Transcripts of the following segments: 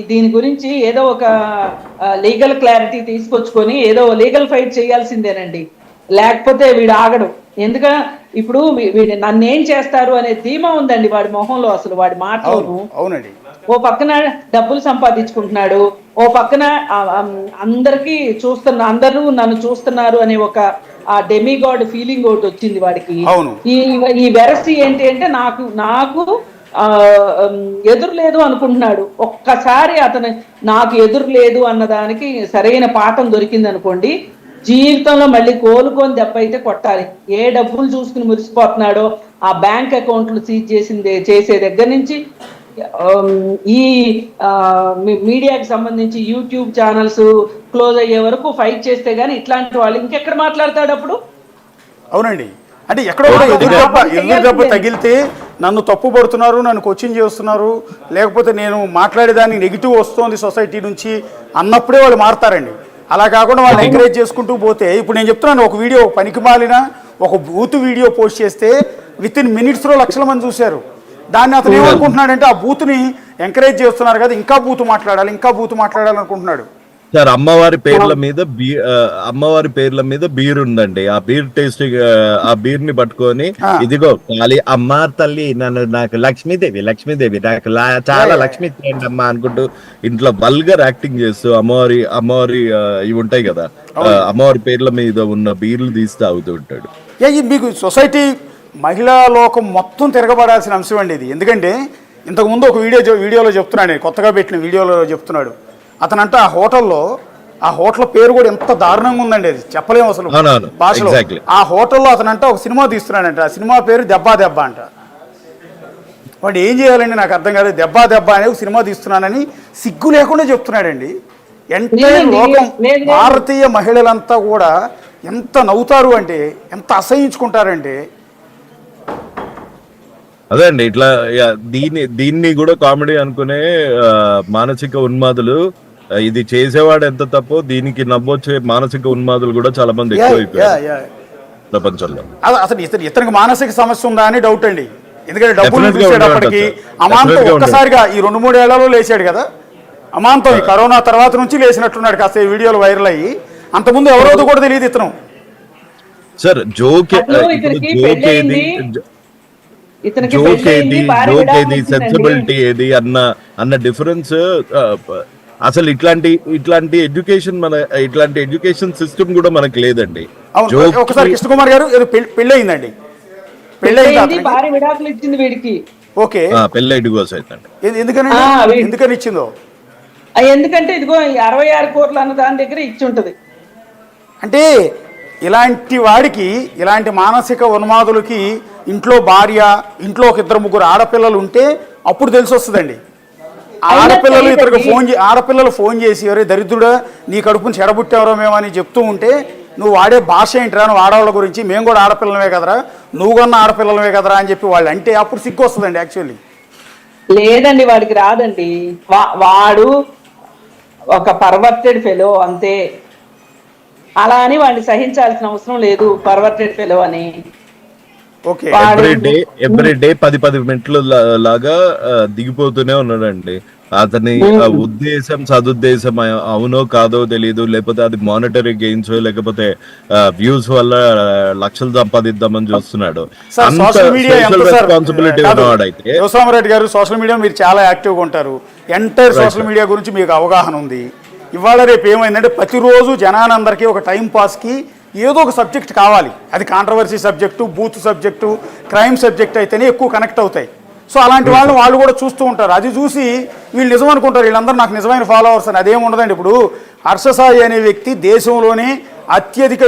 దీని గురించి ఏదో ఒక లీగల్ క్లారిటీ తీసుకొచ్చుకొని ఏదో లీగల్ ఫైట్ చేయాల్సిందేనండి. లేకపోతే వీడు ఆగడు. ఎందుకంటే ఇప్పుడు వీడు నన్ను ఏం చేస్తారు అనే ధీమా ఉందండి వాడి మొహంలో, అసలు వాడి మాటలోను. అవునండి. ఓ పక్కన డబ్బులు సంపాదించుకుంటున్నాడు, ఓ పక్కన అందరికీ అందరూ నన్ను చూస్తున్నారు అనే ఒక ఆ డెమిగాడ్ ఫీలింగ్ ఒకటి వచ్చింది వాడికి. ఈ వెరసి ఏంటి అంటే నాకు ఎదురు లేదు అనుకుంటున్నాడు. ఒక్కసారి అతను నాకు ఎదురు లేదు అన్నదానికి సరైన పాఠం దొరికింది అనుకోండి, జీవితంలో మళ్ళీ కోలుకొని దెబ్బ అయితే కొట్టాలి. ఏ డబ్బులు చూసుకుని మురిసిపోతున్నాడో, ఆ బ్యాంక్ అకౌంట్లు సీజ్ చేసే దగ్గర నుంచి ఈ మీడియాకి సంబంధించి యూట్యూబ్ ఛానల్స్ క్లోజ్ అయ్యే వరకు ఫైట్ చేస్తే గానీ ఇట్లాంటి వాళ్ళు ఇంకెక్కడ మాట్లాడతాడు అప్పుడు? అవునండి. అంటే ఎక్కడో ఎదురు దెబ్బ తగిలితే నన్ను తప్పు పడుతున్నారు, నన్ను కోచింగ్ చేస్తున్నారు, లేకపోతే నేను మాట్లాడేదానికి నెగిటివ్ వస్తుంది సొసైటీ నుంచి అన్నప్పుడే వాళ్ళు మారుతారండి. అలా కాకుండా వాళ్ళు ఎంకరేజ్ చేసుకుంటూ పోతే, ఇప్పుడు నేను చెప్తున్నాను, ఒక వీడియో పనికి మాలిన ఒక బూత్ వీడియో పోస్ట్ చేస్తే విత్ ఇన్ మినిట్స్లో లక్షల మంది చూశారు. దాన్ని అతను ఏమనుకుంటున్నాడంటే ఆ బూత్ని ఎంకరేజ్ చేస్తున్నారు కదా, ఇంకా బూత్ మాట్లాడాలి అనుకుంటున్నాడు. సార్ అమ్మవారి పేర్ల మీద బీర్ ఉందండి. ఆ బీర్ టేస్టింగ్, ఆ బీర్ ని పట్టుకొని ఇదిగో ఖాళీ అమ్మ తల్లి నాకు లక్ష్మీదేవి నాకు చాలా లక్ష్మీ అమ్మా అనుకుంటూ ఇంట్లో వల్గర్ యాక్టింగ్ చేస్తూ అమ్మవారి ఇవి ఉంటాయి కదా, అమ్మవారి పేర్ల మీద ఉన్న బీర్లు తీసి తాగుతూ ఉంటాడు. మీకు సొసైటీ మహిళా లోకం మొత్తం తిరగబడాల్సిన అంశం అండి ఇది. ఎందుకంటే ఇంతకుముందు ఒక వీడియోలో చెప్తున్నాడు, కొత్తగా పెట్టిన వీడియోలో చెప్తున్నాడు అతనంట ఆ హోటల్ పేరు కూడా ఎంత దారుణంగా ఉందండి, అది చెప్పలేము అసలు భాషలో. ఆ హోటల్లో అతనంట ఒక సినిమా తీస్తున్నాడంట, ఆ సినిమా పేరు దెబ్బ అంట. వాడు ఏం చేయాలండి నాకు అర్థం కాదు. దెబ్బ అనే ఒక సినిమా తీస్తున్నానని సిగ్గు లేకుండా చెప్తున్నాడండి. ఎంటైర్ లోకం, భారతీయ మహిళలంతా కూడా ఎంత నవ్వుతారు అంటే, ఎంత అసహించుకుంటారంటే. అదే అండి, ఇట్లా దీన్ని కూడా కామెడీ అనుకునే మానసిక ఉన్మాదులు, ఇది చేసేవాడు ఎంత తప్పో దీనికి నవ్వొచ్చే మానసిక ఉన్మాదులు కూడా చాలా మంది ఎక్కువైపోయారు ప్రపంచంలో. అసలు ఇతనికి మానసిక సమస్య ఉందా అని డౌట్ అండి. ఎందుకంటే డబ్బులు చూసేటప్పటికి అమాంతం ఒక్కసారిగా ఈ 2-3 ఏళ్లలో లేచాడు కదా, అమాంతం ఈ కరోనా తర్వాత నుంచి లేచినట్టున్నాడు. కాస్త వీడియోలు వైరల్ అయ్యి, అంతకుముందు ఎవరోజు కూడా తెలియదు ఇతను. సార్ జోక్ ఏది సెన్సిబిలిటీ ఏది అన్న డిఫరెన్స్ అసలు ఇట్లాంటి ఎడ్యుకేషన్ సిస్టమ్ కూడా మనకు లేదండి. ఒకసారి కృష్ణ కుమార్ గారు పెళ్లి అయిందండి, ఓకే పెళ్ళి ఎందుకని ఇచ్చిందో, ఎందుకంటే ఇదిగో 66 కోట్లు అన్న దాని దగ్గర ఇచ్చి ఉంటది. అంటే ఇలాంటి వాడికి, ఇలాంటి మానసిక ఉన్మాదులకి ఇంట్లో భార్య, ఇంట్లో ఒక 2-3 ఆడపిల్లలు ఉంటే అప్పుడు తెలిసి వస్తుందండి. ఆడపిల్లలు ఫోన్ చేసి ఎవరే దరిద్రుడా నీ కడుపుని చెడబుట్టావరో మేము అని చెప్తూ ఉంటే, నువ్వు వాడే భాష ఏంటిరా, నువ్వు ఆడవాళ్ళ గురించి, మేము కూడా ఆడపిల్లలమే కదరా, నువ్వు కన్నా ఆడపిల్లలమే కదరా అని చెప్పి వాళ్ళు అంటే అప్పుడు సిగ్గు వస్తుందండి. యాక్చువల్లీ లేదండి, వాడికి రాదండి. వాడు ఒక పర్వర్టెడ్ ఫెలో అంతే. అలా అని వాడిని సహించాల్సిన అవసరం లేదు, పర్వర్టెడ్ ఫెలో అని. ఎవ్రీ డే 10 మెట్లు లాగా దిగిపోతూనే ఉన్నాడండి. అతని ఉద్దేశం సదుద్దేశం అవునో కాదో తెలియదు, లేకపోతే అది మానిటరీ గెయిన్స్ లేకపోతే వ్యూస్ వల్ల లక్షలు సంపాదిద్దామని చూస్తున్నాడు. రెస్పాన్సిబిలిటీ ఉన్నవాడైతే. శివసామరెడ్డి గారు, సోషల్ మీడియా మీరు చాలా యాక్టివ్గా ఉంటారు, ఎంటైర్ సోషల్ మీడియా గురించి మీకు అవగాహన ఉంది. ఇవాళ రేపు ఏమైందంటే ప్రతిరోజు జనానందరికీ ఒక టైం పాస్కి ఏదో ఒక సబ్జెక్ట్ కావాలి. అది controversy subject, booth subject, crime subject అయితేనే ఎక్కువ కనెక్ట్ అవుతాయి. సో అలాంటి వాళ్ళు కూడా చూస్తూ ఉంటారు. అది చూసి వీళ్ళు నిజం అనుకుంటారు, వీళ్ళందరూ నాకు నిజమైన ఫాలోవర్స్ అని. అదేమి ఉండదండి. ఇప్పుడు హర్ష సాయి అనే వ్యక్తి దేశంలోనే అత్యధిక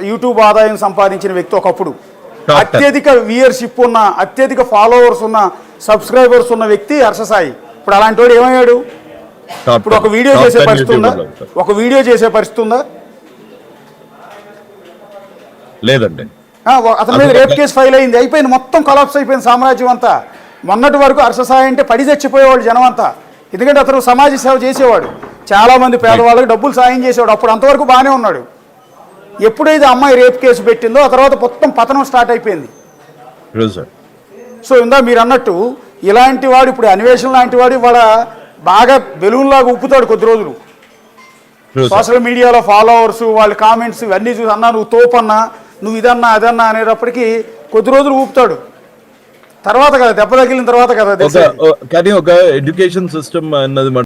యూట్యూబ్ ఆదాయం సంపాదించిన వ్యక్తి ఒకప్పుడు. అత్యధిక వ్యూయర్షిప్ ఉన్న, అత్యధిక ఫాలోవర్స్ ఉన్న, సబ్స్క్రైబర్స్ ఉన్న వ్యక్తి హర్ష సాయి. ఇప్పుడు అలాంటి వాడు ఏమయ్యాడు? ఇప్పుడు ఒక వీడియో చేసే పరిస్థితి ఉందా? లేదండి. అతని మీద రేప్ కేసు ఫైల్ అయింది, అయిపోయింది, మొత్తం కొలాప్స్ అయిపోయింది సామ్రాజ్యం అంతా. మొన్నటి వరకు హర్ష సాయి అంటే పడి చచ్చిపోయేవాడు జనం అంతా. ఎందుకంటే అతను సమాజ సేవ చేసేవాడు, చాలామంది పేదవాళ్ళకి డబ్బులు సాయం చేసేవాడు. అప్పుడు అంతవరకు బాగానే ఉన్నాడు. ఎప్పుడైతే అమ్మాయి రేప్ కేసు పెట్టిందో ఆ తర్వాత మొత్తం పతనం స్టార్ట్ అయిపోయింది. సో ఇందా మీరు అన్నట్టు ఇలాంటి వాడు, ఇప్పుడు అన్వేషణ లాంటి వాడు ఇవాళ బాగా బెలూన్ లాగా ఉప్పుతాడు కొద్ది రోజులు. True, sir. సోషల్ మీడియాలో ఫాలోవర్స్ వాళ్ళ కామెంట్స్ ఇవన్నీ చూసి అన్నా నువ్వు తోపన్నా నువ్వు ఇదన్నా అదన్నా అనేటప్పటికి కొద్ది రోజులు ఊపుతాడు. తర్వాత కదా దెబ్బ తగిలిన తర్వాత కదా కానీ ఒక ఎడ్యుకేషన్ సిస్టమ్ అన్నది